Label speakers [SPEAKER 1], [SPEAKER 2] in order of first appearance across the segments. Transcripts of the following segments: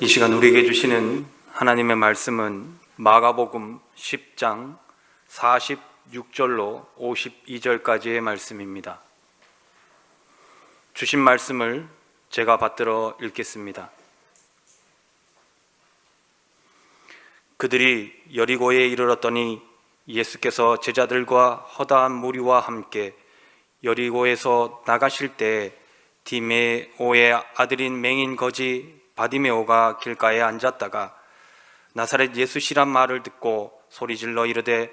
[SPEAKER 1] 이 시간 우리에게 주시는 하나님의 말씀은 마가복음 10장 46절로 52절까지의 말씀입니다. 주신 말씀을 제가 받들어 읽겠습니다. 그들이 여리고에 이르렀더니 예수께서 제자들과 허다한 무리와 함께 여리고에서 나가실 때 디메오의 아들인 맹인 거지 바디메오가 길가에 앉았다가 나사렛 예수시란 말을 듣고 소리질러 이르되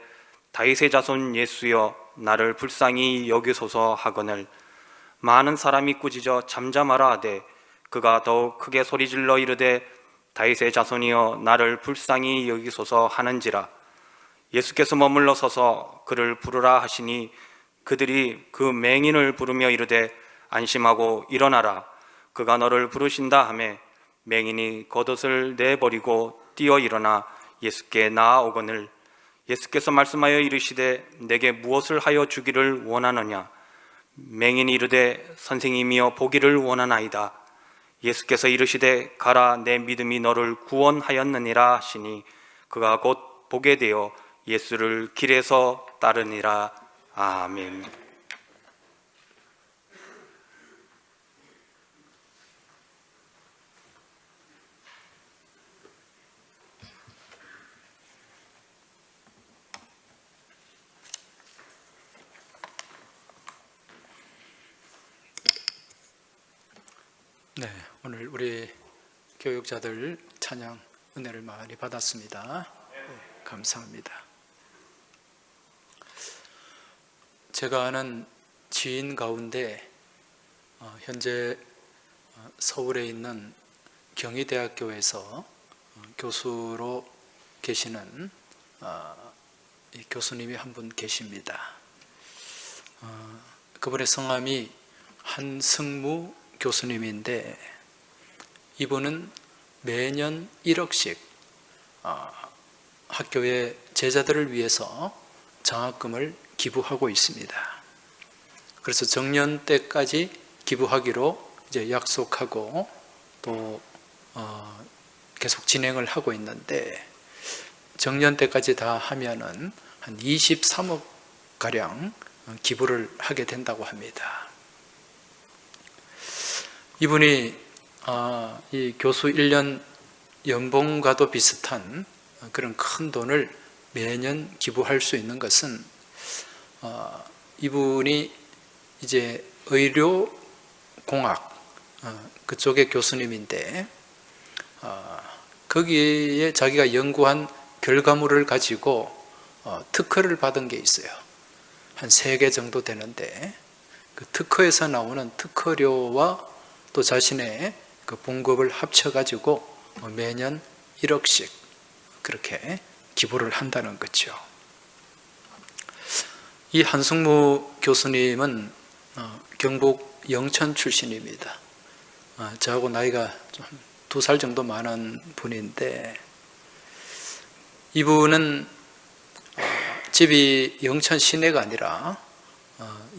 [SPEAKER 1] 다윗의 자손 예수여 나를 불쌍히 여기소서 하거늘 많은 사람이 꾸짖어 잠잠하라 하되 그가 더욱 크게 소리질러 이르되 다윗의 자손이여 나를 불쌍히 여기소서 하는지라. 예수께서 머물러 서서 그를 부르라 하시니 그들이 그 맹인을 부르며 이르되 안심하고 일어나라 그가 너를 부르신다 하매 맹인이 겉옷을 내버리고 뛰어 일어나 예수께 나아오거늘 예수께서 말씀하여 이르시되 내게 무엇을 하여 주기를 원하느냐. 맹인이 이르되 선생님이여 보기를 원하나이다. 예수께서 이르시되 가라 내 믿음이 너를 구원하였느니라 하시니 그가 곧 보게 되어 예수를 길에서 따르니라. 아멘.
[SPEAKER 2] 네, 오늘 우리 교육자들 찬양 은혜를 많이 받았습니다. 네, 감사합니다. 제가 아는 지인 가운데 현재 서울에 있는 경희대학교에서 교수로 계시는 이 교수님이 한 분 계십니다. 그분의 성함이 한승무 교수님인데 이분은 매년 1억씩 학교의 제자들을 위해서 장학금을 기부하고 있습니다. 그래서 정년 때까지 기부하기로 이제 약속하고 또 계속 진행을 하고 있는데 정년 때까지 다 하면은 한 23억 가량 기부를 하게 된다고 합니다. 이분이 이 교수 1년 연봉과도 비슷한 그런 큰 돈을 매년 기부할 수 있는 것은 이분이 이제 의료공학 그쪽의 교수님인데 거기에 자기가 연구한 결과물을 가지고 특허를 받은 게 있어요. 한 3개 정도 되는데 그 특허에서 나오는 특허료와 또 자신의 그 봉급을 합쳐가지고 매년 1억씩 그렇게 기부를 한다는 거죠. 이 한승무 교수님은 경북 영천 출신입니다. 저하고 나이가 좀 2살 정도 많은 분인데 이분은 집이 영천 시내가 아니라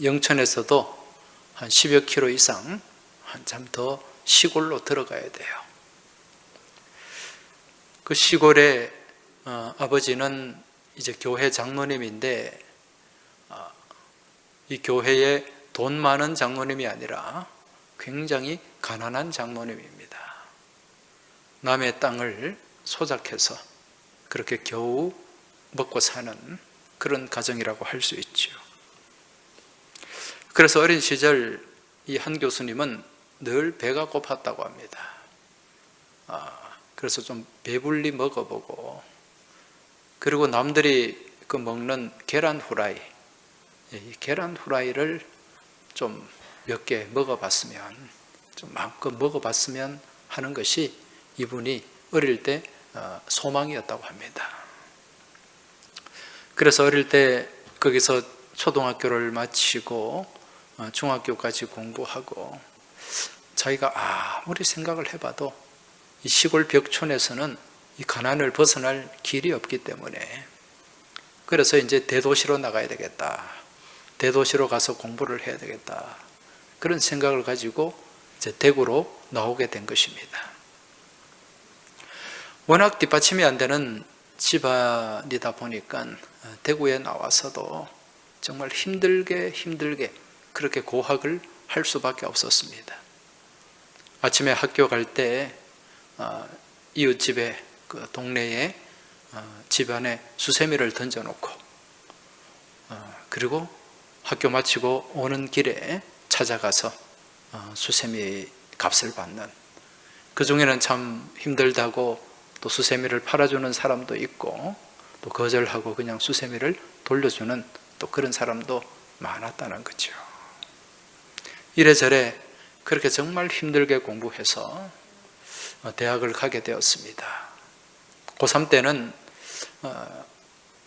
[SPEAKER 2] 영천에서도 한 10여 킬로 이상 한참 더 시골로 들어가야 돼요. 그 시골에 아버지는 이제 교회 장로님인데 이 교회에 돈 많은 장로님이 아니라 굉장히 가난한 장로님입니다. 남의 땅을 소작해서 그렇게 겨우 먹고 사는 그런 가정이라고 할 수 있죠. 그래서 어린 시절 이 한 교수님은 늘 배가 고팠다고 합니다. 그래서 좀 배불리 먹어보고 그리고 남들이 그 먹는 계란 후라이, 이 계란 후라이를 좀 몇 개 먹어봤으면 좀 마음껏 먹어봤으면 하는 것이 이분이 어릴 때 소망이었다고 합니다. 그래서 어릴 때 거기서 초등학교를 마치고 중학교까지 공부하고 자기가 아무리 생각을 해봐도 이 시골 벽촌에서는 이 가난을 벗어날 길이 없기 때문에 그래서 이제 대도시로 나가야 되겠다. 대도시로 가서 공부를 해야 되겠다. 그런 생각을 가지고 이제 대구로 나오게 된 것입니다. 워낙 뒷받침이 안 되는 집안이다 보니까 대구에 나와서도 정말 힘들게 그렇게 고학을 할 수밖에 없었습니다. 아침에 학교 갈 때 이웃집에 그 동네에 집안에 수세미를 던져놓고 그리고 학교 마치고 오는 길에 찾아가서 수세미 값을 받는, 그 중에는 참 힘들다고 또 수세미를 팔아주는 사람도 있고 또 거절하고 그냥 수세미를 돌려주는 또 그런 사람도 많았다는 거죠. 이래저래 그렇게 정말 힘들게 공부해서 대학을 가게 되었습니다. 고3 때는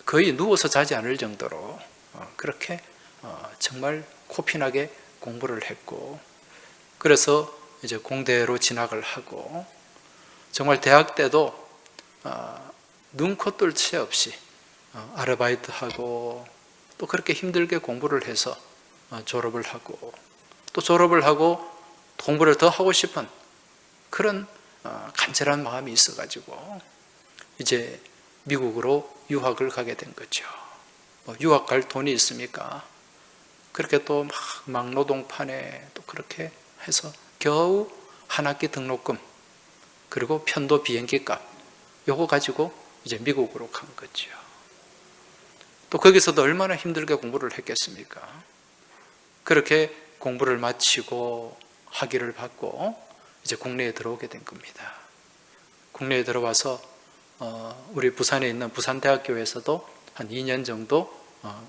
[SPEAKER 2] 거의 누워서 자지 않을 정도로 그렇게 정말 코피나게 공부를 했고, 그래서 이제 공대로 진학을 하고, 정말 대학 때도 눈코 뜰 새 없이 아르바이트하고 또 그렇게 힘들게 공부를 해서 졸업을 하고, 또 졸업을 하고 공부를 더 하고 싶은 그런 간절한 마음이 있어가지고 이제 미국으로 유학을 가게 된 거죠. 유학 갈 돈이 있습니까? 그렇게 또 막 노동판에 또 그렇게 해서 겨우 한 학기 등록금 그리고 편도 비행기 값 요거 가지고 이제 미국으로 간 거죠. 또 거기서도 얼마나 힘들게 공부를 했겠습니까? 그렇게 공부를 마치고 학위를 받고 이제 국내에 들어오게 된 겁니다. 국내에 들어와서 우리 부산에 있는 부산대학교에서도 한 2년 정도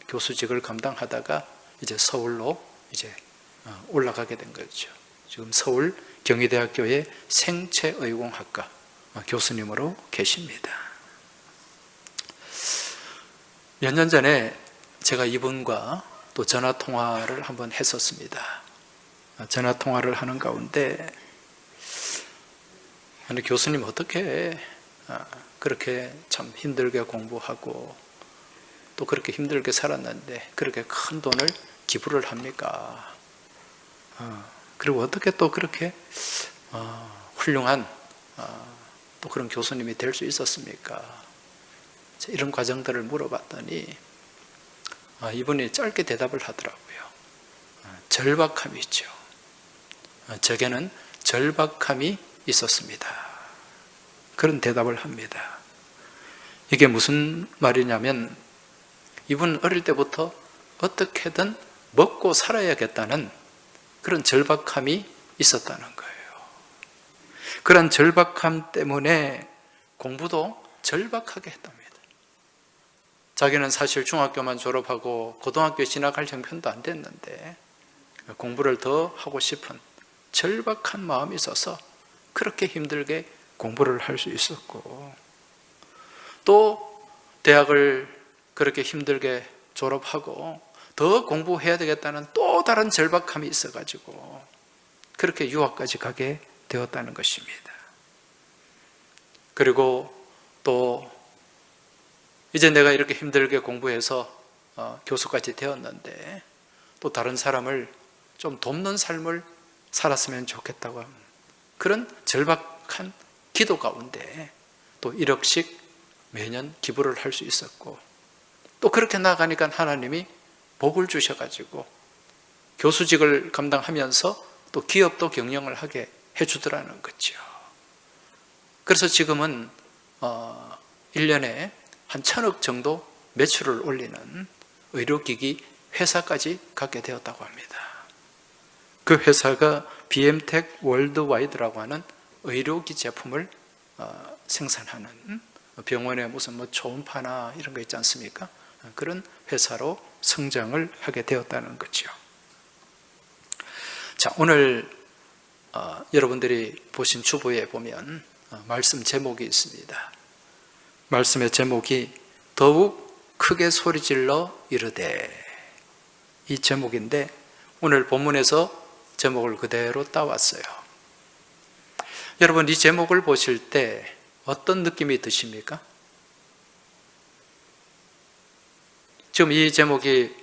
[SPEAKER 2] 교수직을 감당하다가 이제 서울로 이제 올라가게 된 거죠. 지금 서울 경희대학교의 생체의공학과 교수님으로 계십니다. 몇 년 전에 제가 이분과 또 전화 통화를 한번 했었습니다. 전화 통화를 하는 가운데 아니 교수님 어떻게 그렇게 참 힘들게 공부하고 또 그렇게 힘들게 살았는데 그렇게 큰 돈을 기부를 합니까? 그리고 어떻게 또 그렇게 훌륭한 또 그런 교수님이 될 수 있었습니까? 이런 과정들을 물어봤더니 이분이 짧게 대답을 하더라고요. 절박함이 있죠. 제게는 절박함이 있었습니다. 그런 대답을 합니다. 이게 무슨 말이냐면 이분은 어릴 때부터 어떻게든 먹고 살아야겠다는 그런 절박함이 있었다는 거예요. 그런 절박함 때문에 공부도 절박하게 했답니다. 자기는 사실 중학교만 졸업하고 고등학교에 진학할 형편도 안 됐는데 공부를 더 하고 싶은 절박한 마음이 있어서 그렇게 힘들게 공부를 할 수 있었고, 또 대학을 그렇게 힘들게 졸업하고 더 공부해야 되겠다는 또 다른 절박함이 있어가지고 그렇게 유학까지 가게 되었다는 것입니다. 그리고 또 이제 내가 이렇게 힘들게 공부해서 교수까지 되었는데 또 다른 사람을 좀 돕는 삶을 살았으면 좋겠다고 하는 그런 절박한 기도 가운데 또 1억씩 매년 기부를 할 수 있었고, 또 그렇게 나가니까 하나님이 복을 주셔가지고 교수직을 감당하면서 또 기업도 경영을 하게 해주더라는 거죠. 그래서 지금은 1년에 한 1,000억 정도 매출을 올리는 의료기기 회사까지 갖게 되었다고 합니다. 그 회사가 BM텍 월드와이드라고 하는 의료기 제품을 생산하는, 병원에 무슨 초음파나 이런 거 있지 않습니까? 그런 회사로 성장을 하게 되었다는 거죠. 자, 오늘 여러분들이 보신 주보에 보면 말씀 제목이 있습니다. 말씀의 제목이 더욱 크게 소리질러 이르되, 이 제목인데 오늘 본문에서 제목을 그대로 따왔어요. 여러분, 이 제목을 보실 때 어떤 느낌이 드십니까? 지금 이 제목이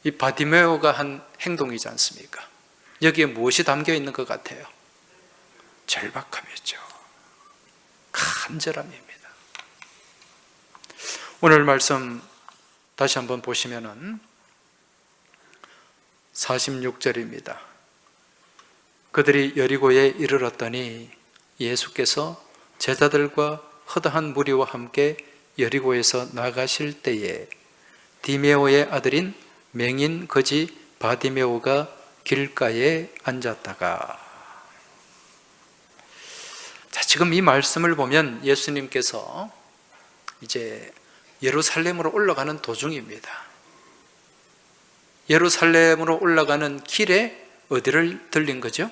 [SPEAKER 2] 이 바디메오가 한 행동이지 않습니까? 여기에 무엇이 담겨 있는 것 같아요? 절박함이었죠. 간절함입니다. 오늘 말씀 다시 한번 보시면은 46절입니다. 그들이 여리고에 이르렀더니 예수께서 제자들과 허다한 무리와 함께 여리고에서 나가실 때에 디메오의 아들인 맹인 거지 바디메오가 길가에 앉았다가. 자, 지금 이 말씀을 보면 예수님께서 이제 예루살렘으로 올라가는 도중입니다. 예루살렘으로 올라가는 길에 어디를 들린 거죠?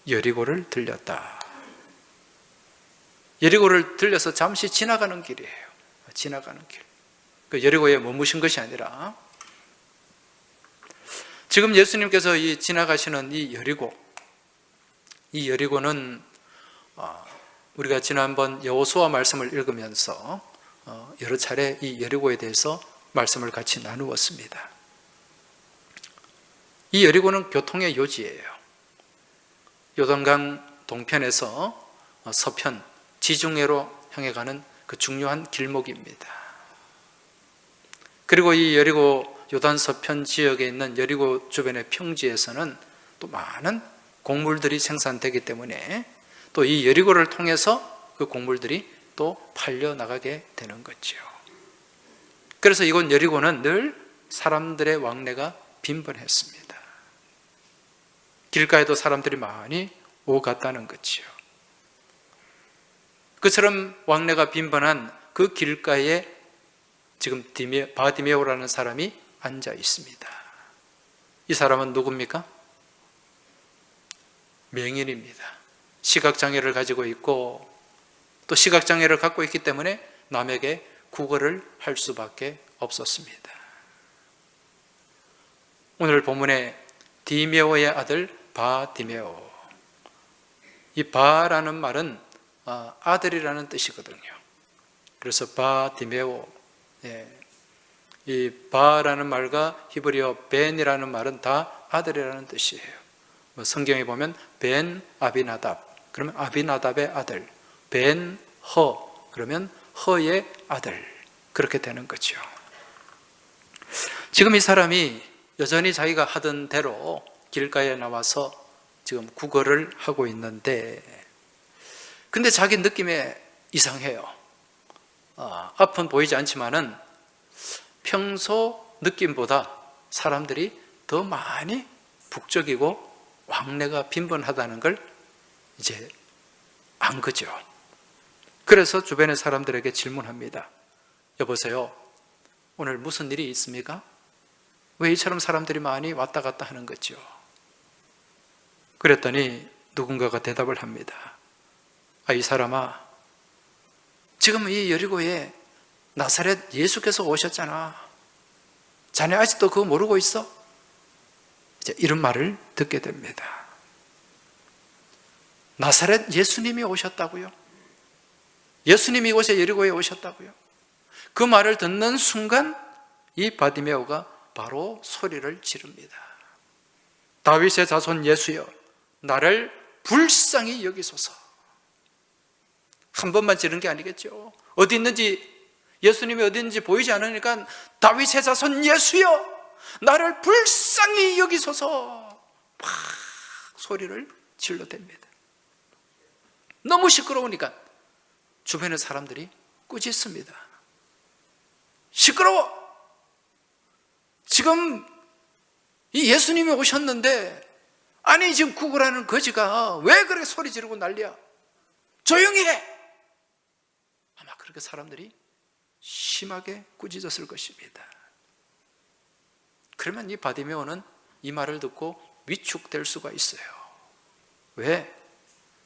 [SPEAKER 2] 여리고를 들렸다. 여리고를 들려서 잠시 지나가는 길이에요. 지나가는 길. 그 여리고에 머무신 것이 아니라 지금 예수님께서 이 지나가시는 이 여리고는 우리가 지난번 여호수아 말씀을 읽으면서 여러 차례 이 여리고에 대해서 말씀을 같이 나누었습니다. 이 여리고는 교통의 요지예요. 요단강 동편에서 서편 지중해로 향해 가는 그 중요한 길목입니다. 그리고 이 여리고 요단 서편 지역에 있는 여리고 주변의 평지에서는 또 많은 곡물들이 생산되기 때문에 또 이 여리고를 통해서 그 곡물들이 또 팔려 나가게 되는 거죠. 그래서 이곳 여리고는 늘 사람들의 왕래가 빈번했습니다. 길가에도 사람들이 많이 오갔다는 거죠. 그처럼 왕래가 빈번한 그 길가에 지금 바디메오라는 사람이 앉아 있습니다. 이 사람은 누굽니까? 맹인입니다. 시각장애를 가지고 있고 또 시각장애를 갖고 있기 때문에 남에게 구걸을 할 수밖에 없었습니다. 오늘 본문에 디메오의 아들 바디메오, 이 바라는 말은 아들이라는 뜻이거든요. 그래서 바디메오, 이 바라는 말과 히브리어 벤이라는 말은 다 아들이라는 뜻이에요. 성경에 보면 벤 아비나답, 그러면 아비나답의 아들, 벤 허, 그러면 허의 아들, 그렇게 되는 거죠. 지금 이 사람이 여전히 자기가 하던 대로 길가에 나와서 지금 구걸을 하고 있는데, 근데 자기 느낌에 이상해요. 앞은 보이지 않지만은 평소 느낌보다 사람들이 더 많이 북적이고 왕래가 빈번하다는 걸 이제 안 거죠. 그래서 주변의 사람들에게 질문합니다. 여보세요, 오늘 무슨 일이 있습니까? 왜 이처럼 사람들이 많이 왔다 갔다 하는 거죠? 그랬더니 누군가가 대답을 합니다. 이 사람아, 지금 이 여리고에 나사렛 예수께서 오셨잖아. 자네 아직도 그거 모르고 있어? 이제 이런 말을 듣게 됩니다. 나사렛 예수님이 오셨다고요? 예수님이 이곳에 여리고에 오셨다고요? 그 말을 듣는 순간 이 바디메오가 바로 소리를 지릅니다. 다윗의 자손 예수여, 나를 불쌍히 여기소서. 한 번만 지른 게 아니겠죠. 어디 있는지, 예수님이 어디 있는지 보이지 않으니까 다윗의 자손 예수여, 나를 불쌍히 여기소서 막 소리를 질러댑니다. 너무 시끄러우니까 주변의 사람들이 꾸짖습니다. 시끄러워! 지금 이 예수님이 오셨는데, 아니 지금 구걸하는 거지가 왜 그렇게 소리 지르고 난리야? 조용히 해! 아마 그렇게 사람들이 심하게 꾸짖었을 것입니다. 그러면 이 바디메오는 이 말을 듣고 위축될 수가 있어요. 왜?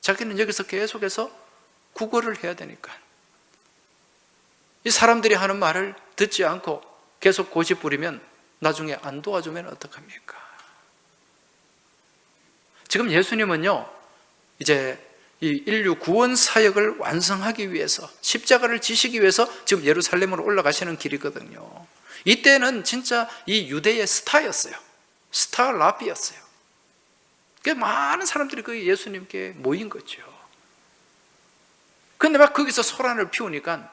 [SPEAKER 2] 자기는 여기서 계속해서 구걸을 해야 되니까. 이 사람들이 하는 말을 듣지 않고 계속 고집 부리면 나중에 안 도와주면 어떡합니까? 지금 예수님은요, 이제 이 인류 구원 사역을 완성하기 위해서, 십자가를 지시기 위해서 지금 예루살렘으로 올라가시는 길이거든요. 이때는 진짜 이 유대의 스타였어요. 스타 라비였어요. 많은 사람들이 그 예수님께 모인 거죠. 근데 막 거기서 소란을 피우니까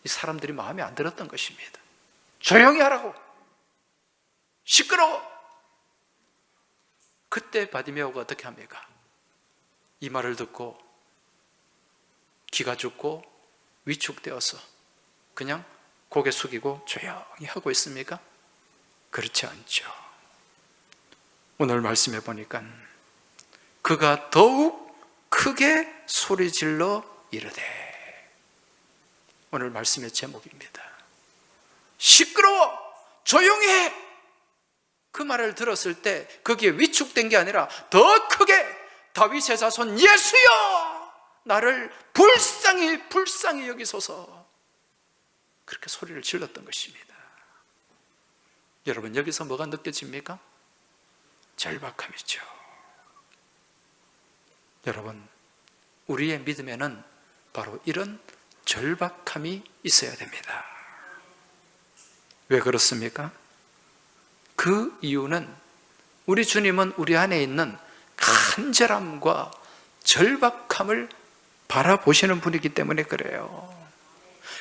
[SPEAKER 2] 이 사람들이 마음에 안 들었던 것입니다. 조용히 하라고, 시끄러워. 그때 바디메오가 어떻게 합니까? 이 말을 듣고 기가 죽고 위축되어서 그냥 고개 숙이고 조용히 하고 있습니까? 그렇지 않죠. 오늘 말씀해 보니까 그가 더욱 크게 소리질러 이르되, 오늘 말씀의 제목입니다. 시끄러워, 조용히 해. 그 말을 들었을 때 거기에 위축된 게 아니라 더 크게, 다윗의 자손 예수여, 나를 불쌍히 여기소서, 그렇게 소리를 질렀던 것입니다. 여러분, 여기서 뭐가 느껴집니까? 절박함이죠. 여러분, 우리의 믿음에는 바로 이런 절박함이 있어야 됩니다. 왜 그렇습니까? 그 이유는 우리 주님은 우리 안에 있는 간절함과 절박함을 바라보시는 분이기 때문에 그래요.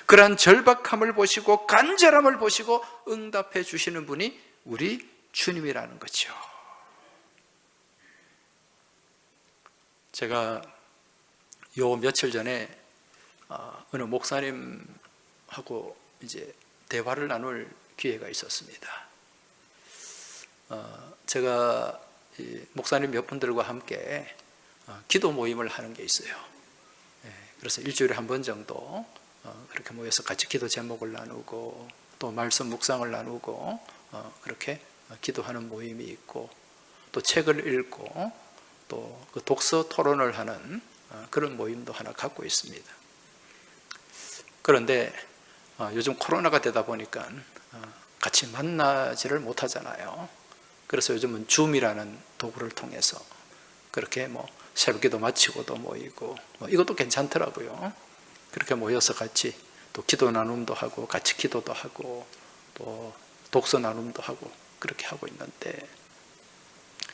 [SPEAKER 2] 그러한 절박함을 보시고 간절함을 보시고 응답해 주시는 분이 우리 주님이라는 거죠. 제가 요 며칠 전에 어느 목사님하고 이제 대화를 나눌 기회가 있었습니다. 제가 목사님 몇 분들과 함께 기도 모임을 하는 게 있어요. 그래서 일주일에 한 번 정도 그렇게 모여서 같이 기도 제목을 나누고 또 말씀 묵상을 나누고 그렇게 기도하는 모임이 있고, 또 책을 읽고 또 그 독서 토론을 하는 그런 모임도 하나 갖고 있습니다. 그런데 요즘 코로나가 되다 보니까 같이 만나지를 못하잖아요. 그래서 요즘은 줌이라는 도구를 통해서 그렇게 새벽기도 마치고도 모이고, 이것도 괜찮더라고요. 그렇게 모여서 같이 또 기도 나눔도 하고 같이 기도도 하고 또 독서 나눔도 하고 그렇게 하고 있는데,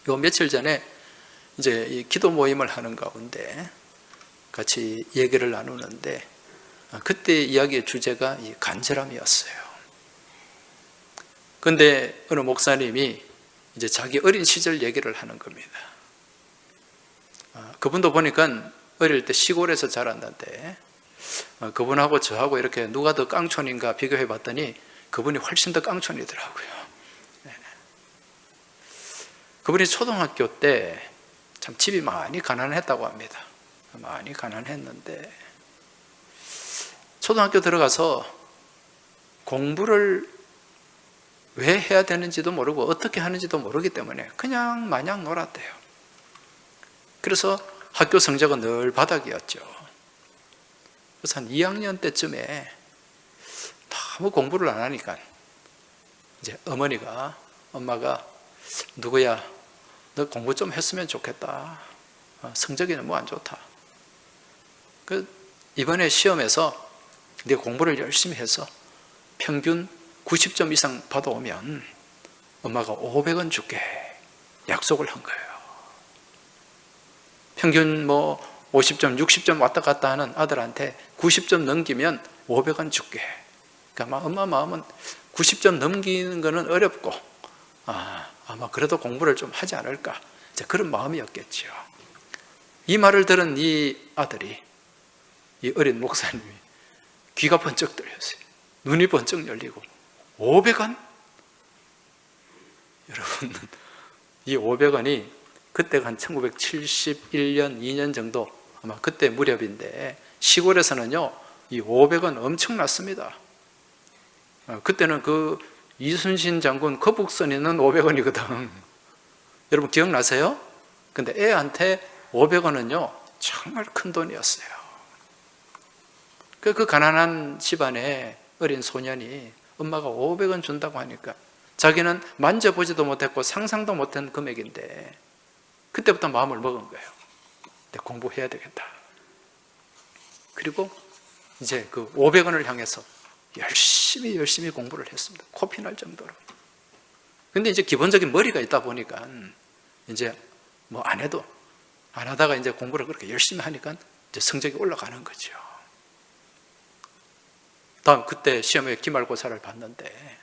[SPEAKER 2] 요 며칠 전에 이제 이 기도 모임을 하는 가운데 같이 얘기를 나누는데, 그때 이야기의 주제가 이 간절함이었어요. 그런데 어느 목사님이 이제 자기 어린 시절 얘기를 하는 겁니다. 그분도 보니까 어릴 때 시골에서 자랐는데, 그분하고 저하고 이렇게 누가 더 깡촌인가 비교해 봤더니 그분이 훨씬 더 깡촌이더라고요. 그분이 초등학교 때 참 집이 많이 가난했다고 합니다. 많이 가난했는데 초등학교 들어가서 공부를 왜 해야 되는지도 모르고 어떻게 하는지도 모르기 때문에 그냥 마냥 놀았대요. 그래서 학교 성적은 늘 바닥이었죠. 그래서 한 2학년 때쯤에 너무 공부를 안 하니까 이제 엄마가 누구야, 너 공부 좀 했으면 좋겠다. 성적이 너무 안 좋다. 이번에 시험에서 네 공부를 열심히 해서 평균 90점 이상 받아오면 엄마가 500원 줄게 약속을 한 거예요. 평균 50점, 60점 왔다 갔다 하는 아들한테 90점 넘기면 500원 줄게. 그러니까 엄마 마음은 90점 넘기는 거는 어렵고 아마 그래도 공부를 좀 하지 않을까, 이제 그런 마음이었겠죠. 이 말을 들은 이 아들이, 이 어린 목사님이 귀가 번쩍 뚫렸어요. 눈이 번쩍 열리고 500원? 여러분, 이 500원이 그때가 한 1971년, 2년 정도 아마 그때 무렵인데 시골에서는요 이 500원 엄청났습니다. 그때는 그 이순신 장군 거북선에는 500원이거든. 여러분 기억나세요? 근데 애한테 500원은요 정말 큰 돈이었어요. 그 가난한 집안의 어린 소년이 엄마가 500원 준다고 하니까 자기는 만져보지도 못했고 상상도 못한 금액인데 그때부터 마음을 먹은 거예요. 내가 공부해야 되겠다. 그리고 이제 그 500원을 향해서 열심히 공부를 했습니다. 코피 날 정도로. 근데 이제 기본적인 머리가 있다 보니까 이제 안 하다가 이제 공부를 그렇게 열심히 하니까 이제 성적이 올라가는 거죠. 다음 그때 시험에 기말고사를 봤는데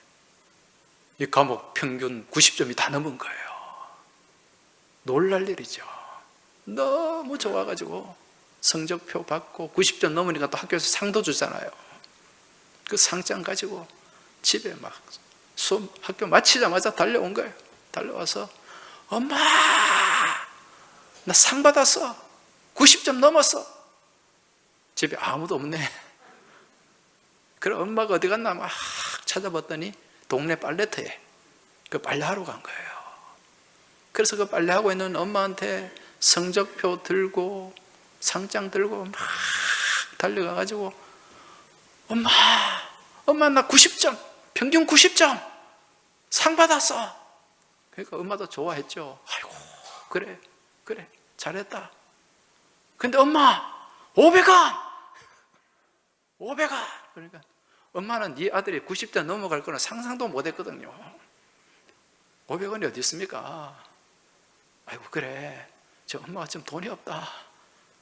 [SPEAKER 2] 이 과목 평균 90점이 다 넘은 거예요. 놀랄 일이죠. 너무 좋아가지고 성적표 받고 90점 넘으니까 또 학교에서 상도 주잖아요. 그 상장 가지고 집에 막 수업 학교 마치자마자 달려온 거예요. 달려와서 엄마 나 상 받았어. 90점 넘었어. 집에 아무도 없네. 그럼 엄마가 어디 갔나 막 찾아봤더니 동네 빨래터에 그 빨래하러 간 거예요. 그래서 그 빨래하고 있는 엄마한테 성적표 들고 상장 들고 막 달려가가지고 엄마 나 90점 평균 90점 상 받았어. 그러니까 엄마도 좋아했죠. 아이고 그래 잘했다. 근데 엄마 500원 그러니까 엄마는 네 아들이 90점 넘어갈 거는 상상도 못 했거든요. 500원이 어디 있습니까? 아이고 그래 저 엄마가 좀 돈이 없다.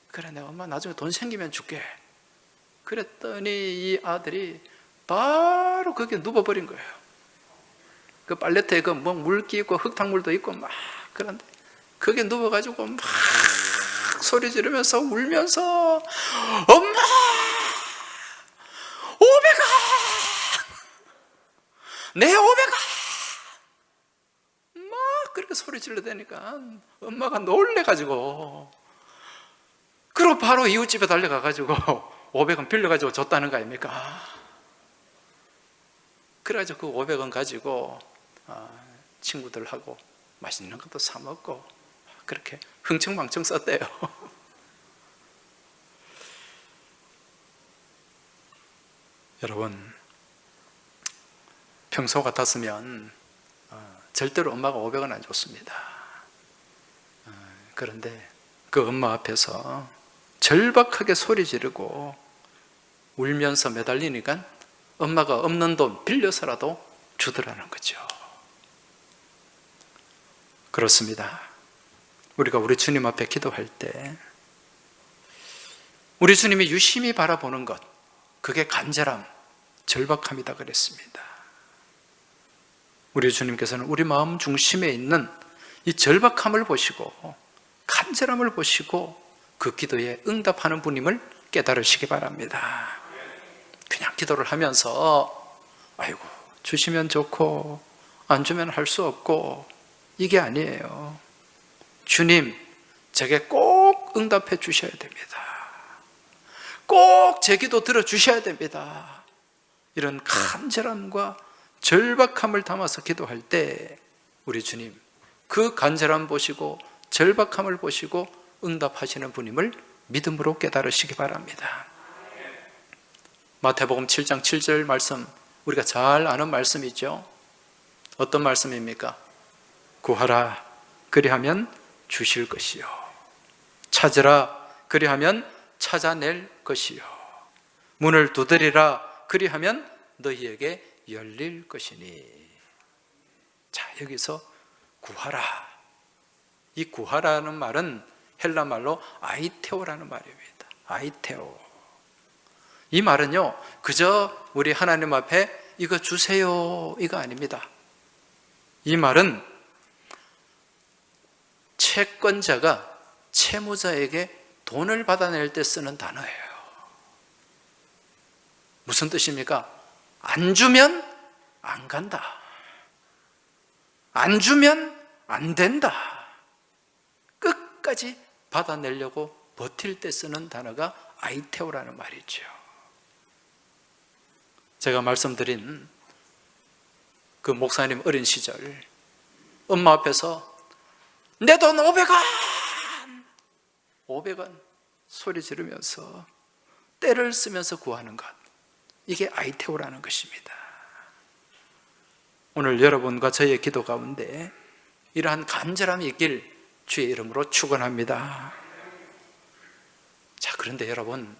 [SPEAKER 2] 그래 내가 엄마 나중에 돈 생기면 줄게. 그랬더니 이 아들이 바로 거기에 누워버린 거예요. 그 빨래터에 그 뭐 물기 있고 흙탕물도 있고 막 그런데 거기에 누워가지고 막 소리 지르면서 울면서 엄마 500원 내 500원 막 그렇게 소리 질러대니까 엄마가 놀래가지고 그리고 바로 이웃집에 달려가가지고 500원 빌려가지고 줬다는 거 아닙니까? 그래가지고 그 500원 가지고 친구들하고 맛있는 것도 사 먹고 그렇게 흥청망청 썼대요. 여러분 평소 같았으면 절대로 엄마가 500원 안 줬습니다. 그런데 그 엄마 앞에서 절박하게 소리 지르고 울면서 매달리니까 엄마가 없는 돈 빌려서라도 주더라는 거죠. 그렇습니다. 우리가 우리 주님 앞에 기도할 때 우리 주님이 유심히 바라보는 것, 그게 간절함, 절박함이다 그랬습니다. 우리 주님께서는 우리 마음 중심에 있는 이 절박함을 보시고 간절함을 보시고 그 기도에 응답하는 분임을 깨달으시기 바랍니다. 그냥 기도를 하면서 아이고 주시면 좋고 안 주면 할 수 없고 이게 아니에요. 주님 제게 꼭 응답해 주셔야 됩니다. 꼭 제 기도 들어주셔야 됩니다. 이런 간절함과 절박함을 담아서 기도할 때 우리 주님 그 간절함 보시고 절박함을 보시고 응답하시는 분임을 믿음으로 깨달으시기 바랍니다. 마태복음 7장 7절 말씀 우리가 잘 아는 말씀이죠. 어떤 말씀입니까? 구하라 그리하면 주실 것이요 찾으라 그리하면 찾아낼 것이요 문을 두드리라 그리하면 너희에게 열릴 것이니. 자 여기서 구하라, 이 구하라는 말은 헬라 말로 아이테오라는 말입니다. 아이테오. 이 말은요 그저 우리 하나님 앞에 이거 주세요 이거 아닙니다. 이 말은 채권자가 채무자에게 돈을 받아낼 때 쓰는 단어예요. 무슨 뜻입니까? 안 주면 안 간다. 안 주면 안 된다. 끝까지 받아내려고 버틸 때 쓰는 단어가 아이테오라는 말이죠. 제가 말씀드린 그 목사님 어린 시절 엄마 앞에서 내 돈 500원 소리 지르면서 때를 쓰면서 구하는 것, 이게 아이테오라는 것입니다. 오늘 여러분과 저의 기도 가운데 이러한 간절함이 있길 주의 이름으로 축원합니다. 자, 그런데 여러분,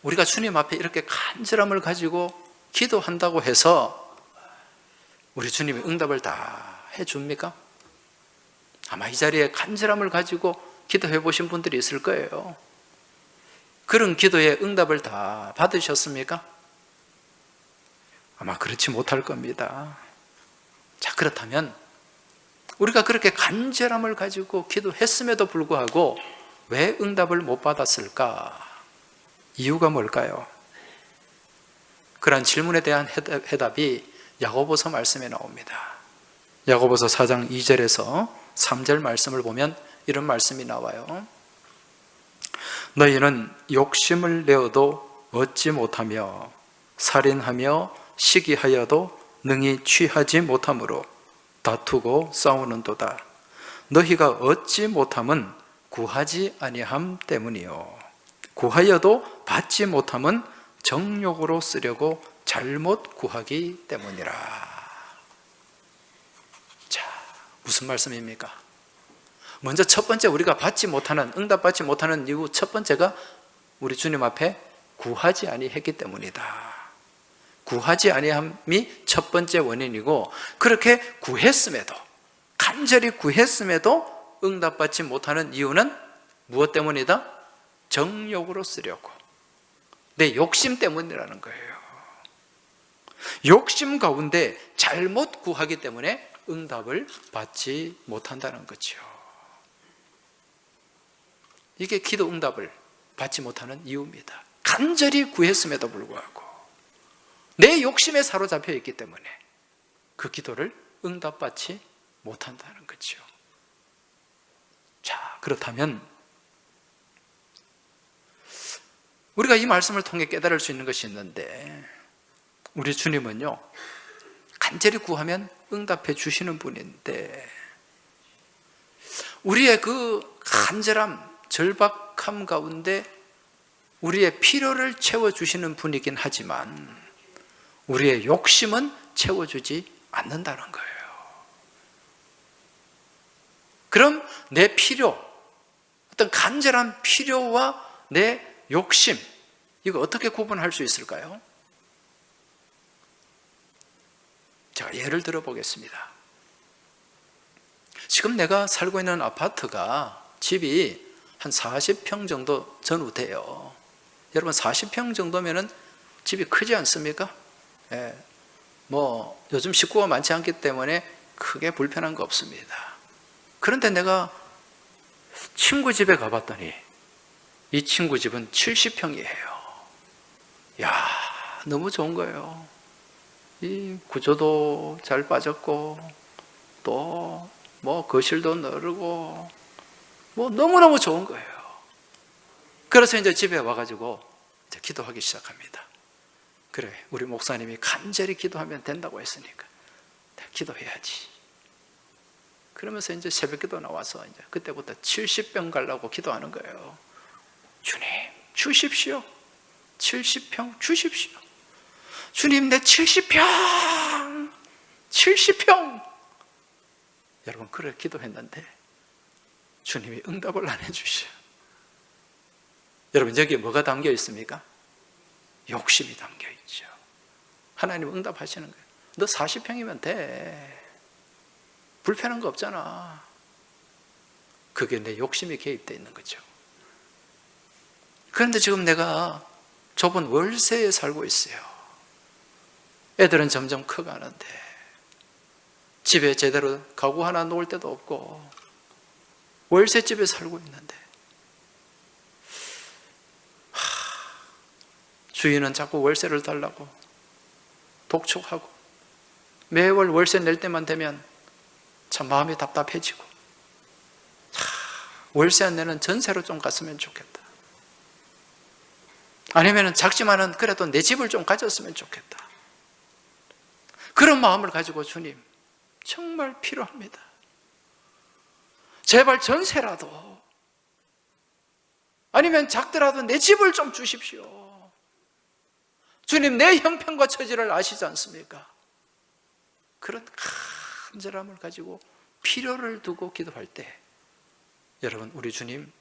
[SPEAKER 2] 우리가 주님 앞에 이렇게 간절함을 가지고 기도한다고 해서 우리 주님이 응답을 다 해줍니까? 아마 이 자리에 간절함을 가지고 기도해 보신 분들이 있을 거예요. 그런 기도에 응답을 다 받으셨습니까? 아마 그렇지 못할 겁니다. 자, 그렇다면 우리가 그렇게 간절함을 가지고 기도했음에도 불구하고 왜 응답을 못 받았을까? 이유가 뭘까요? 그런 질문에 대한 해답이 야고보서 말씀에 나옵니다. 야고보서 4장 2절에서 3절 말씀을 보면 이런 말씀이 나와요. 너희는 욕심을 내어도 얻지 못하며 살인하며 시기하여도 능히 취하지 못함으로 다투고 싸우는도다. 너희가 얻지 못함은 구하지 아니함 때문이요 구하여도 받지 못함은 정욕으로 쓰려고 잘못 구하기 때문이라. 자, 무슨 말씀입니까? 먼저 첫 번째, 우리가 받지 못하는, 응답받지 못하는 이유 첫 번째가 우리 주님 앞에 구하지 아니했기 때문이다. 구하지 아니함이 첫 번째 원인이고, 그렇게 구했음에도, 간절히 구했음에도 응답받지 못하는 이유는 무엇 때문이다? 정욕으로 쓰려고, 내 욕심 때문이라는 거예요. 욕심 가운데 잘못 구하기 때문에 응답을 받지 못한다는 거죠. 이게 기도 응답을 받지 못하는 이유입니다. 간절히 구했음에도 불구하고 내 욕심에 사로잡혀 있기 때문에 그 기도를 응답받지 못한다는 거죠. 자, 그렇다면 우리가 이 말씀을 통해 깨달을 수 있는 것이 있는데, 우리 주님은요, 간절히 구하면 응답해 주시는 분인데, 우리의 그 간절함, 절박함 가운데 우리의 필요를 채워주시는 분이긴 하지만 우리의 욕심은 채워주지 않는다는 거예요. 그럼 내 필요, 어떤 간절한 필요와 내 욕심, 이거 어떻게 구분할 수 있을까요? 제가 예를 들어 보겠습니다. 지금 내가 살고 있는 아파트가, 집이 한 40평 정도 전후돼요. 여러분, 40평 정도면은 집이 크지 않습니까? 예, 뭐 요즘 식구가 많지 않기 때문에 크게 불편한 거 없습니다. 그런데 내가 친구 집에 가봤더니 이 친구 집은 70평이에요. 야, 너무 좋은 거예요. 이 구조도 잘 빠졌고, 또 뭐 거실도 넓고, 뭐 너무너무 좋은 거예요. 그래서 이제 집에 와가지고 이제 기도하기 시작합니다. 그래, 우리 목사님이 간절히 기도하면 된다고 했으니까 기도해야지. 그러면서 이제 새벽기도 나와서 이제 그때부터 70평 가려고 기도하는 거예요. 주님, 주십시오. 70평 주십시오. 주님, 내 70평! 70평! 여러분, 그래 기도했는데 주님이 응답을 안 해주셔. 여러분, 여기에 뭐가 담겨 있습니까? 욕심이 담겨 있죠. 하나님 응답하시는 거예요. 너 40평이면 돼. 불편한 거 없잖아. 그게 내 욕심이 개입되어 있는 거죠. 그런데 지금 내가 좁은 월세에 살고 있어요. 애들은 점점 커가는데 집에 제대로 가구 하나 놓을 데도 없고 월세집에 살고 있는데, 주인은 자꾸 월세를 달라고 독촉하고 매월 월세 낼 때만 되면 참 마음이 답답해지고, 월세 안 내는 전세로 좀 갔으면 좋겠다. 아니면 작지만은 그래도 내 집을 좀 가졌으면 좋겠다. 그런 마음을 가지고 주님, 정말 필요합니다. 제발 전세라도, 아니면 작더라도 내 집을 좀 주십시오. 주님, 내 형편과 처지를 아시지 않습니까? 그런 간절함을 가지고 필요를 두고 기도할 때, 여러분, 우리 주님,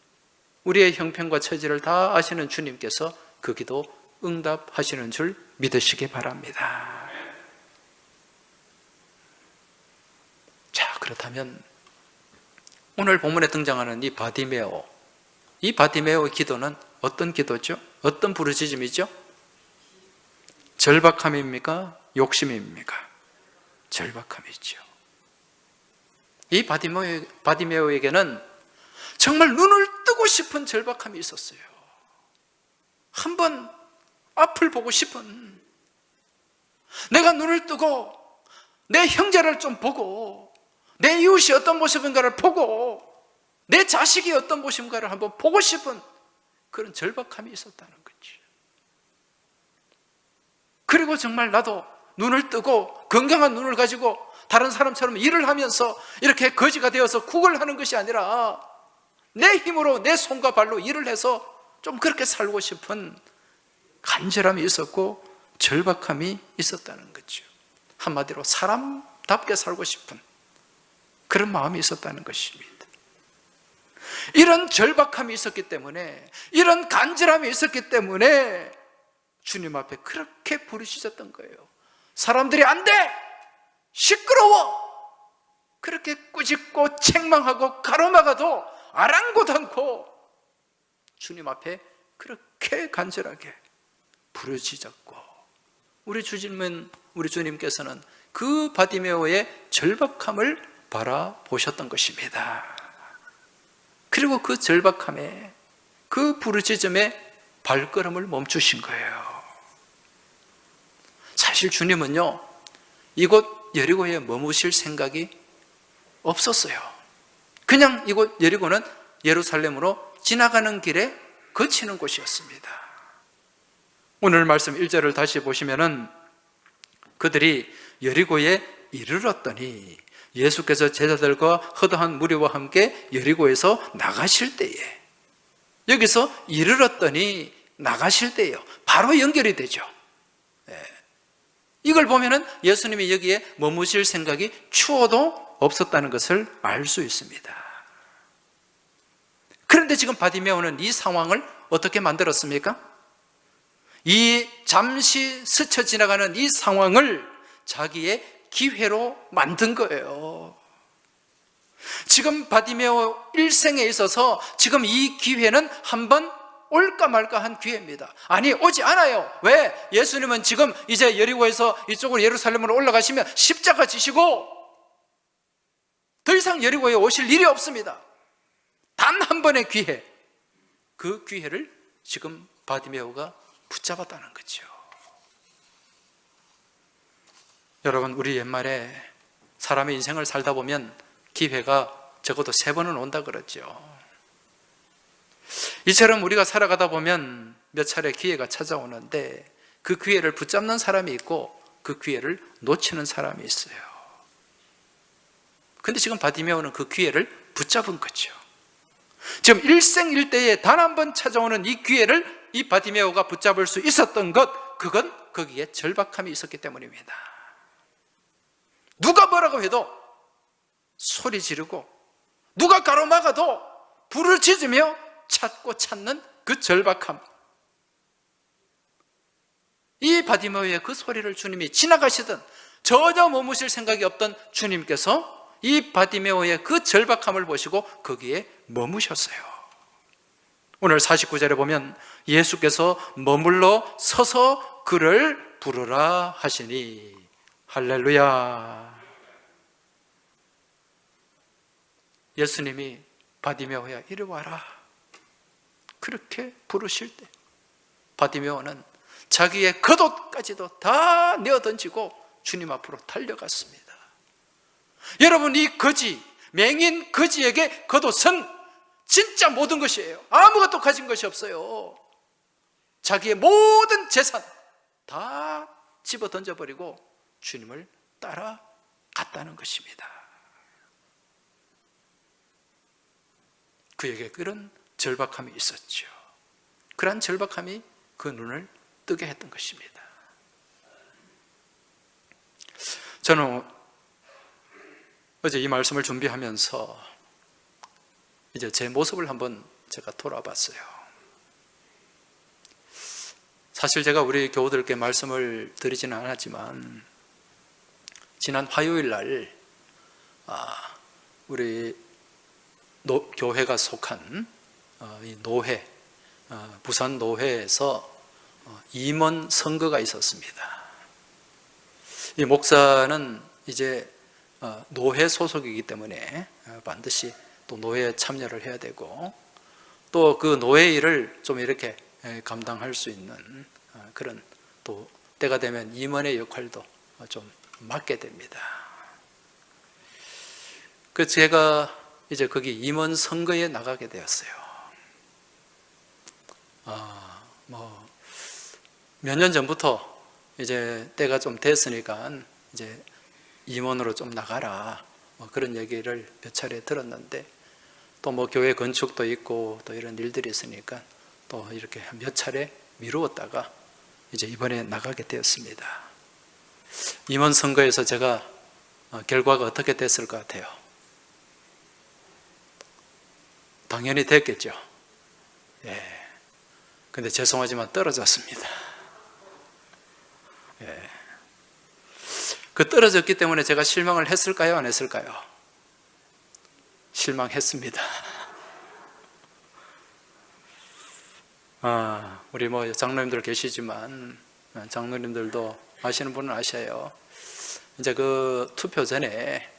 [SPEAKER 2] 우리의 형편과 처지를 다 아시는 주님께서 그 기도 응답하시는 줄 믿으시기 바랍니다. 자, 그렇다면 오늘 본문에 등장하는 이 바디메오, 이 바디메오의 기도는 어떤 기도죠? 어떤 부르짖음이죠? 절박함입니까? 욕심입니까? 절박함이죠. 이 바디메오에게는 정말 눈을 뜨고 싶은 절박함이 있었어요. 한번 앞을 보고 싶은, 내가 눈을 뜨고 내 형제를 좀 보고 내 이웃이 어떤 모습인가를 보고 내 자식이 어떤 모습인가를 한번 보고 싶은 그런 절박함이 있었다는 거죠. 그리고 정말 나도 눈을 뜨고 건강한 눈을 가지고 다른 사람처럼 일을 하면서 이렇게 거지가 되어서 구걸하는 것이 아니라 내 힘으로 내 손과 발로 일을 해서 좀 그렇게 살고 싶은 간절함이 있었고 절박함이 있었다는 거죠. 한마디로 사람답게 살고 싶은 그런 마음이 있었다는 것입니다. 이런 절박함이 있었기 때문에, 이런 간절함이 있었기 때문에 주님 앞에 그렇게 부르짖었던 거예요. 사람들이 안 돼! 시끄러워! 그렇게 꾸짖고 책망하고 가로막아도 아랑곳 않고 주님 앞에 그렇게 간절하게 부르짖었고, 우리 주님께서는 그 바디메오의 절박함을 바라보셨던 것입니다. 그리고 그 절박함에, 그 부르짖음에 발걸음을 멈추신 거예요. 사실 주님은요, 이곳 여리고에 머무실 생각이 없었어요. 그냥 이곳 여리고는 예루살렘으로 지나가는 길에 거치는 곳이었습니다. 오늘 말씀 1절을 다시 보시면은 그들이 여리고에 이르렀더니 예수께서 제자들과 허다한 무리와 함께 여리고에서 나가실 때에, 여기서 이르렀더니 나가실 때예요. 바로 연결이 되죠. 이걸 보면은 예수님이 여기에 머무실 생각이 추호도 없었다는 것을 알 수 있습니다. 그런데 지금 바디메오는 이 상황을 어떻게 만들었습니까? 이 잠시 스쳐 지나가는 이 상황을 자기의 기회로 만든 거예요. 지금 바디메오 일생에 있어서 지금 이 기회는 한번 올까 말까 한 기회입니다. 아니, 오지 않아요. 왜? 예수님은 지금 이제 여리고에서 이쪽으로 예루살렘으로 올라가시면 십자가 지시고 더 이상 여리고에 오실 일이 없습니다. 단 한 번의 기회, 그 기회를 지금 바디메오가 붙잡았다는 거죠. 여러분, 우리 옛말에 사람의 인생을 살다 보면 기회가 적어도 3번은 온다 그러죠. 이처럼 우리가 살아가다 보면 몇 차례 기회가 찾아오는데 그 기회를 붙잡는 사람이 있고 그 기회를 놓치는 사람이 있어요. 근데 지금 바디메오는 그 기회를 붙잡은 거죠. 지금 일생일대에 단 한 번 찾아오는 이 기회를 이 바디메오가 붙잡을 수 있었던 것, 그건 거기에 절박함이 있었기 때문입니다. 누가 뭐라고 해도 소리 지르고 누가 가로막아도 불을 지으며 찾고 찾는 그 절박함, 이 바디메오의 그 소리를 주님이 지나가시던 전혀 머무실 생각이 없던 주님께서 이 바디메오의 그 절박함을 보시고 거기에 머무셨어요. 오늘 49절에 보면 예수께서 머물러 서서 그를 부르라 하시니, 할렐루야. 예수님이 바디메오야 이리 와라 그렇게 부르실 때 바디메오는 자기의 겉옷까지도 다 내어던지고 주님 앞으로 달려갔습니다. 여러분, 이 거지, 맹인 거지에게 겉옷은 진짜 모든 것이에요. 아무것도 가진 것이 없어요. 자기의 모든 재산 다 집어 던져버리고 주님을 따라갔다는 것입니다. 그에게 그런 절박함이 있었죠. 그러한 절박함이 그 눈을 뜨게 했던 것입니다. 저는 어제 이 말씀을 준비하면서 이제 제 모습을 한번 제가 돌아봤어요. 사실 제가 우리 교우들께 말씀을 드리지는 않았지만 지난 화요일 날 우리 교회가 속한 이 노회, 부산 노회에서 임원 선거가 있었습니다. 이 목사는 이제 노회 소속이기 때문에 반드시 또 노회에 참여를 해야 되고, 또 그 노회 일을 좀 이렇게 감당할 수 있는 그런, 또 때가 되면 임원의 역할도 좀 맡게 됩니다. 그 제가 이제 거기 임원 선거에 나가게 되었어요. 몇 년 전부터 이제 때가 좀 됐으니까 이제 임원으로 좀 나가라, 그런 얘기를 몇 차례 들었는데, 또 교회 건축도 있고 또 이런 일들이 있으니까 또 이렇게 몇 차례 미루었다가 이제 이번에 나가게 되었습니다. 임원 선거에서 제가 결과가 어떻게 됐을 것 같아요? 당연히 됐겠죠. 예. 근데 죄송하지만 떨어졌습니다. 예. 그 떨어졌기 때문에 제가 실망을 했을까요? 안 했을까요? 실망했습니다. 우리 장로님들 계시지만, 장로님들도 아시는 분은 아셔요. 이제 그 투표 전에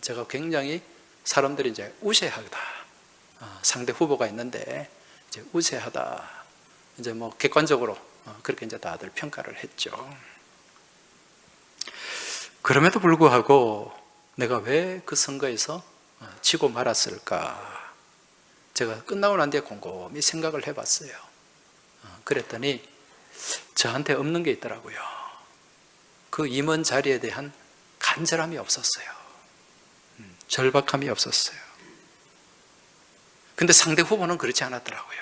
[SPEAKER 2] 제가 굉장히 사람들이 이제 우세하다, 상대 후보가 있는데 이제 우세하다, 이제 객관적으로 그렇게 이제 다들 평가를 했죠. 그럼에도 불구하고 내가 왜 그 선거에서 지고 말았을까? 제가 끝나고 난 뒤에 곰곰이 생각을 해봤어요. 그랬더니 저한테 없는 게 있더라고요. 그 임원 자리에 대한 간절함이 없었어요. 절박함이 없었어요. 근데 상대 후보는 그렇지 않았더라고요.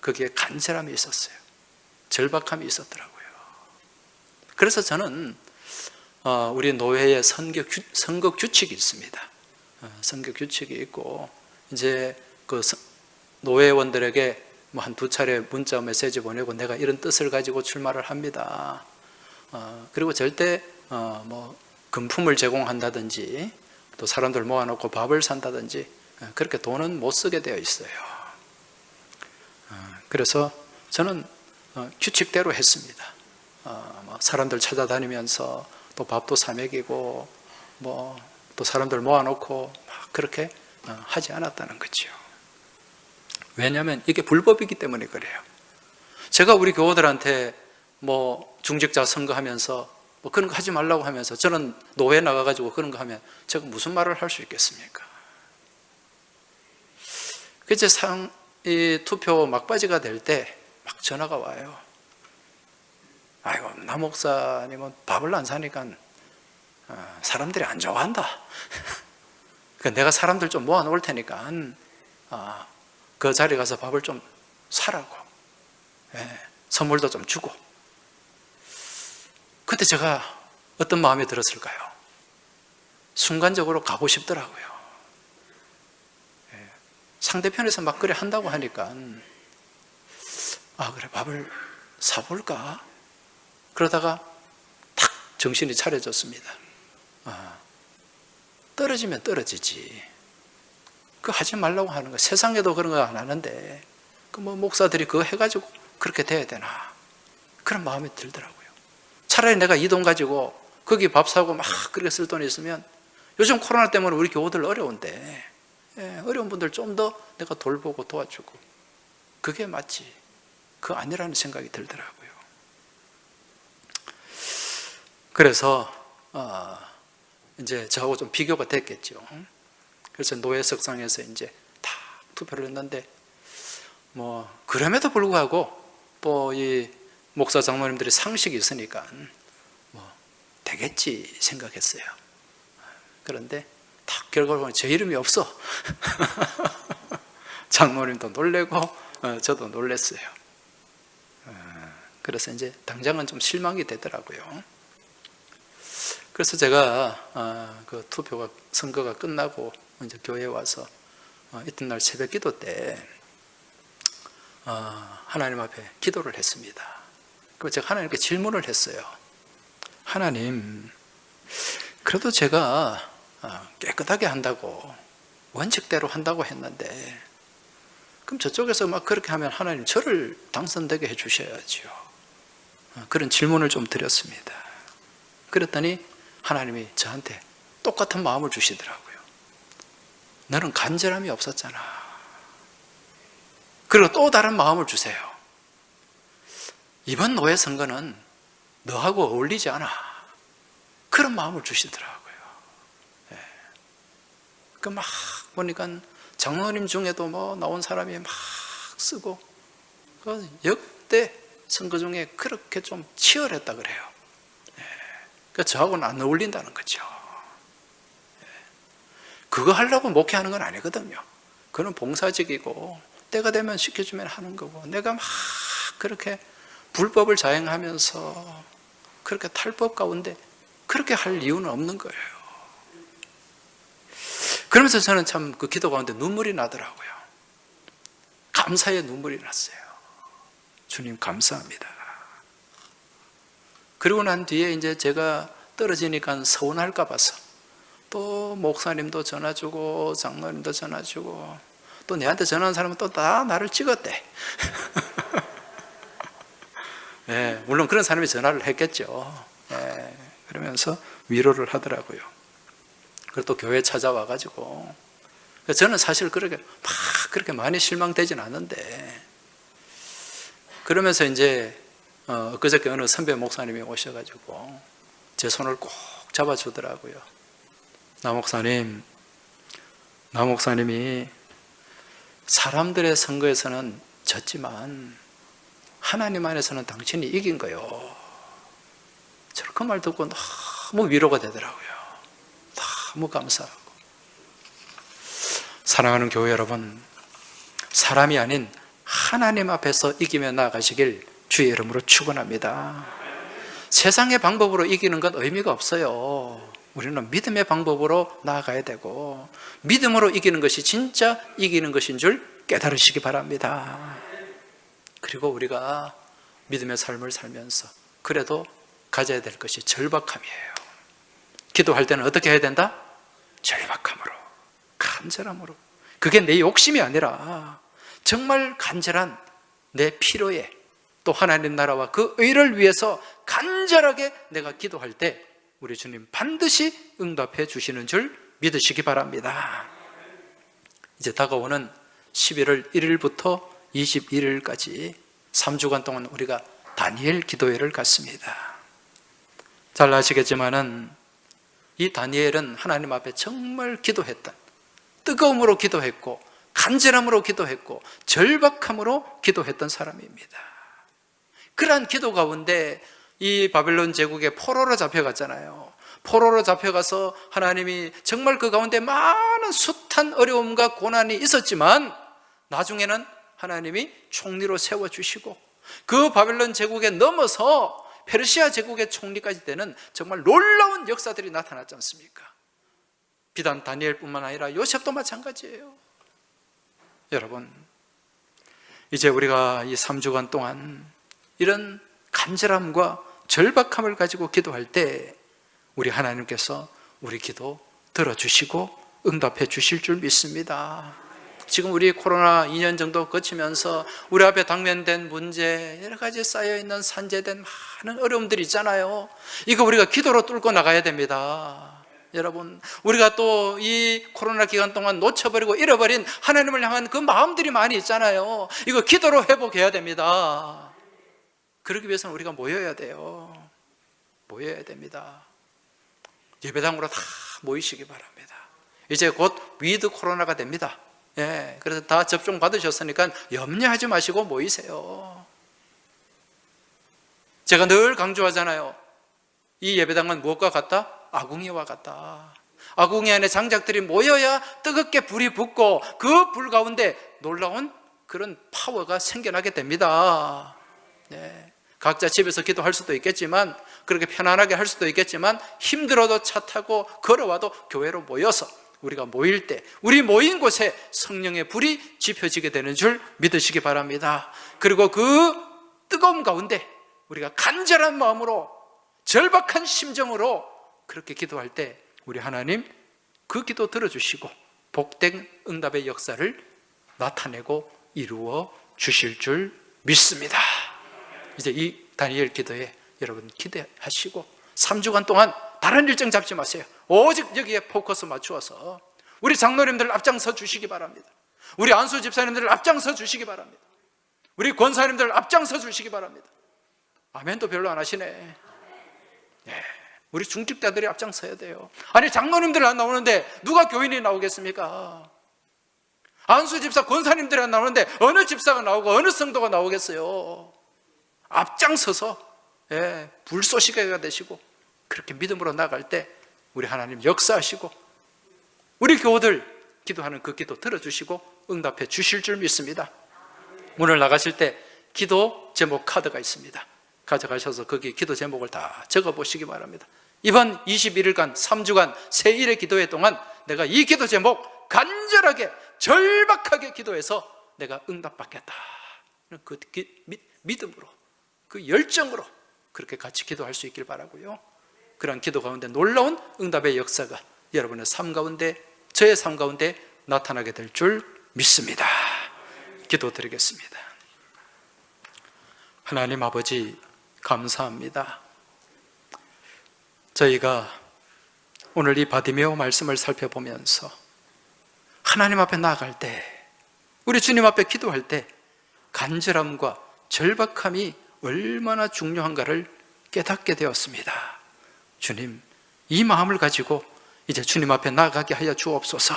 [SPEAKER 2] 거기에 간절함이 있었어요. 절박함이 있었더라고요. 그래서 저는 우리 노회에 선거 규칙이 있습니다. 선거 규칙이 있고, 이제 그 노회원들에게 한 두 차례 문자 메시지 보내고 내가 이런 뜻을 가지고 출마를 합니다. 그리고 절대 금품을 제공한다든지 또 사람들 모아놓고 밥을 산다든지 그렇게 돈은 못 쓰게 되어 있어요. 그래서 저는 규칙대로 했습니다. 사람들 찾아다니면서 또 밥도 사 먹이고 또 사람들 모아놓고 막 그렇게 하지 않았다는 거죠. 왜냐하면 이게 불법이기 때문에 그래요. 제가 우리 교우들한테 중직자 선거하면서 그런 거 하지 말라고 하면서 저는 노회 나가가지고 그런 거 하면 제가 무슨 말을 할 수 있겠습니까? 그제 이 투표 막바지가 될 때 막 전화가 와요. 아이고, 나 목사님은 밥을 안 사니까 사람들이 안 좋아한다. 그러니까 내가 사람들 좀 모아놓을 테니까 그 자리 가서 밥을 좀 사라고, 선물도 좀 주고. 그때 제가 어떤 마음이 들었을까요? 순간적으로 가고 싶더라고요. 상대편에서 막 그래 한다고 하니까 그래, 밥을 사볼까? 그러다가 탁 정신이 차려졌습니다. 떨어지면 떨어지지. 그거 하지 말라고 하는 거, 세상에도 그런 거 안 하는데 목사들이 그거 해가지고 그렇게 돼야 되나, 그런 마음이 들더라고요. 차라리 내가 이 돈 가지고 거기 밥 사고 막 그렇게 쓸 돈이 있으면, 요즘 코로나 때문에 우리 교우들 어려운데 어려운 분들 좀 더 내가 돌보고 도와주고, 그게 맞지, 그거 아니라는 생각이 들더라고요. 그래서 이제 저하고 좀 비교가 됐겠죠. 그래서 노회석상에서 이제 다 투표를 했는데, 그럼에도 불구하고 또 이 목사 장로님들이 상식이 있으니까 되겠지 생각했어요. 그런데 딱 결과를 보면 제 이름이 없어. 장로님도 놀래고 저도 놀랐어요. 그래서 이제 당장은 좀 실망이 되더라고요. 그래서 제가 그 투표가, 선거가 끝나고 이제 교회에 와서 이튿날 새벽 기도 때 하나님 앞에 기도를 했습니다. 그리고 제가 하나님께 질문을 했어요. 하나님, 그래도 제가 깨끗하게 한다고, 원칙대로 한다고 했는데 그럼 저쪽에서 막 그렇게 하면 하나님 저를 당선되게 해주셔야죠. 그런 질문을 좀 드렸습니다. 그랬더니 하나님이 저한테 똑같은 마음을 주시더라고요. 너는 간절함이 없었잖아. 그리고 또 다른 마음을 주세요. 이번 노예 선거는 너하고 어울리지 않아. 그런 마음을 주시더라고요. 예. 그 막 보니까 장로님 중에도 뭐 나온 사람이 막 쓰고, 그 역대 선거 중에 그렇게 좀 치열했다 그래요. 예. 그 저하고는 안 어울린다는 거죠. 예. 그거 하려고 목회하는 건 아니거든요. 그건 봉사직이고 때가 되면 시켜주면 하는 거고, 내가 막 그렇게 불법을 자행하면서 그렇게 탈법 가운데 그렇게 할 이유는 없는 거예요. 그러면서 저는 참 그 기도 가운데 눈물이 나더라고요. 감사의 눈물이 났어요. 주님 감사합니다. 그리고 난 뒤에 이제 제가 떨어지니까 서운할까 봐서 또 목사님도 전화 주고 장로님도 전화 주고 또 내한테 전화한 사람은 또 다 나를 찍었대. 네, 물론 그런 사람이 전화를 했겠죠. 네, 그러면서 위로를 하더라고요. 그리고 또 교회 찾아와가지고, 저는 사실 그렇게 많이 실망되진 않는데, 그러면서 이제 그저께 어느 선배 목사님이 오셔가지고 제 손을 꼭 잡아주더라고요. 나 목사님이 사람들의 선거에서는 졌지만 하나님 안에서는 당신이 이긴 거요. 저는 그 말 듣고 너무 위로가 되더라고요. 너무 감사하고. 사랑하는 교회 여러분, 사람이 아닌 하나님 앞에서 이기며 나아가시길 주의 이름으로 축원합니다. 세상의 방법으로 이기는 건 의미가 없어요. 우리는 믿음의 방법으로 나아가야 되고, 믿음으로 이기는 것이 진짜 이기는 것인 줄 깨달으시기 바랍니다. 그리고 우리가 믿음의 삶을 살면서 그래도 가져야 될 것이 절박함이에요. 기도할 때는 어떻게 해야 된다? 절박함으로, 간절함으로. 그게 내 욕심이 아니라 정말 간절한 내 필요에, 또 하나님 나라와 그 의를 위해서 간절하게 내가 기도할 때 우리 주님 반드시 응답해 주시는 줄 믿으시기 바랍니다. 이제 다가오는 11월 1일부터 21일까지 3주간 동안 우리가 다니엘 기도회를 갖습니다. 잘 아시겠지만은 이 다니엘은 하나님 앞에 정말 기도했던, 뜨거움으로 기도했고 간절함으로 기도했고 절박함으로 기도했던 사람입니다. 그러한 기도 가운데 이 바벨론 제국의 포로로 잡혀갔잖아요. 포로로 잡혀가서 하나님이 정말 그 가운데 많은 숱한 어려움과 고난이 있었지만 나중에는 하나님이 총리로 세워주시고 그 바벨론 제국에 넘어서 페르시아 제국의 총리까지 되는 정말 놀라운 역사들이 나타났지 않습니까? 비단 다니엘뿐만 아니라 요셉도 마찬가지예요. 여러분, 이제 우리가 이 3주간 동안 이런 간절함과 절박함을 가지고 기도할 때 우리 하나님께서 우리 기도 들어주시고 응답해 주실 줄 믿습니다. 지금 우리 코로나 2년 정도 거치면서 우리 앞에 당면된 문제, 여러 가지 쌓여있는 산재된 많은 어려움들이 있잖아요. 이거 우리가 기도로 뚫고 나가야 됩니다. 여러분, 우리가 또 이 코로나 기간 동안 놓쳐버리고 잃어버린 하나님을 향한 그 마음들이 많이 있잖아요. 이거 기도로 회복해야 됩니다. 그러기 위해서는 우리가 모여야 돼요. 모여야 됩니다. 예배당으로 다 모이시기 바랍니다. 이제 곧 위드 코로나가 됩니다. 예, 그래서 다 접종 받으셨으니까 염려하지 마시고 모이세요. 제가 늘 강조하잖아요. 이 예배당은 무엇과 같다? 아궁이와 같다. 아궁이 안에 장작들이 모여야 뜨겁게 불이 붙고 그 불 가운데 놀라운 그런 파워가 생겨나게 됩니다. 예, 각자 집에서 기도할 수도 있겠지만, 그렇게 편안하게 할 수도 있겠지만, 힘들어도 차 타고 걸어와도 교회로 모여서 우리가 모일 때 우리 모인 곳에 성령의 불이 지펴지게 되는 줄 믿으시기 바랍니다. 그리고 그 뜨거움 가운데 우리가 간절한 마음으로 절박한 심정으로 그렇게 기도할 때 우리 하나님 그 기도 들어주시고 복된 응답의 역사를 나타내고 이루어 주실 줄 믿습니다. 이제 이 다니엘 기도에 여러분 기대하시고 3주간 동안 다른 일정 잡지 마세요. 오직 여기에 포커스 맞추어서 우리 장로님들 앞장서 주시기 바랍니다. 우리 안수 집사님들 앞장서 주시기 바랍니다. 우리 권사님들 앞장서 주시기 바랍니다. 아멘도 별로 안 하시네. 네. 우리 중직자들이 앞장서야 돼요. 아니 장로님들 안 나오는데 누가 교인이 나오겠습니까? 안수 집사 권사님들이 안 나오는데 어느 집사가 나오고 어느 성도가 나오겠어요? 앞장서서 불쏘시개가 되시고 그렇게 믿음으로 나갈 때 우리 하나님 역사하시고 우리 교우들 기도하는 그 기도 들어주시고 응답해 주실 줄 믿습니다. 오늘 나가실 때 기도 제목 카드가 있습니다. 가져가셔서 거기 기도 제목을 다 적어보시기 바랍니다. 이번 21일간 3주간 새1의 기도회 동안 내가 이 기도 제목 간절하게 절박하게 기도해서 내가 응답받겠다. 그 믿음으로 그 열정으로 그렇게 같이 기도할 수 있길 바라고요. 그런 기도 가운데 놀라운 응답의 역사가 여러분의 삶 가운데 저의 삶 가운데 나타나게 될 줄 믿습니다. 기도드리겠습니다. 하나님 아버지 감사합니다. 저희가 오늘 이 바디메오 말씀을 살펴보면서 하나님 앞에 나아갈 때 우리 주님 앞에 기도할 때 간절함과 절박함이 얼마나 중요한가를 깨닫게 되었습니다. 주님, 이 마음을 가지고 이제 주님 앞에 나아가게 하여 주옵소서.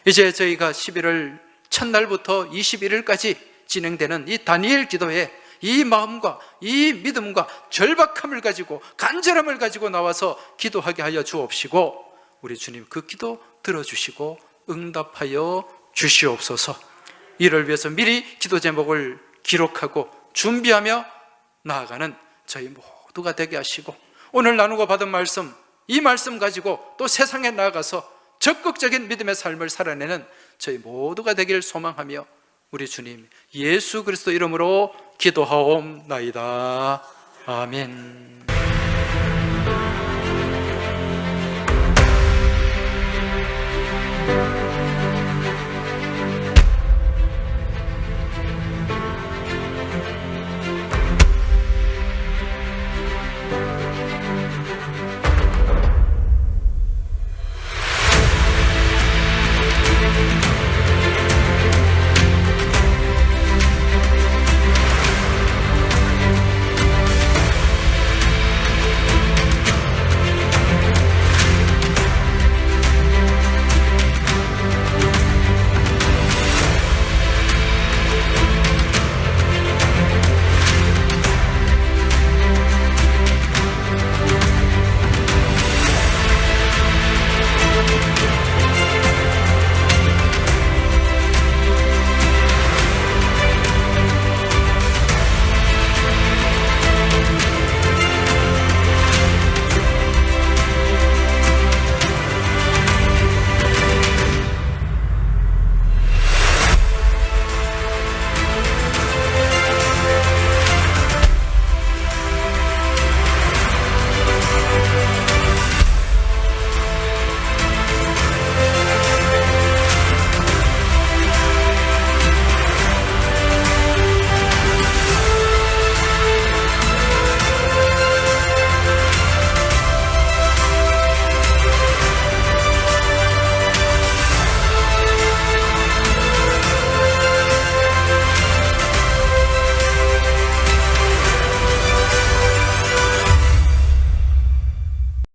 [SPEAKER 2] 이제 저희가 11월 첫날부터 21일까지 진행되는 이 다니엘 기도에 이 마음과 이 믿음과 절박함을 가지고 간절함을 가지고 나와서 기도하게 하여 주옵시고 우리 주님 그 기도 들어주시고 응답하여 주시옵소서. 이를 위해서 미리 기도 제목을 기록하고 준비하며 나아가는 저희 모두가 되게 하시고 오늘 나누고 받은 말씀, 이 말씀 가지고 또 세상에 나아가서 적극적인 믿음의 삶을 살아내는 저희 모두가 되기를 소망하며 우리 주님 예수 그리스도 이름으로 기도하옵나이다. 아멘.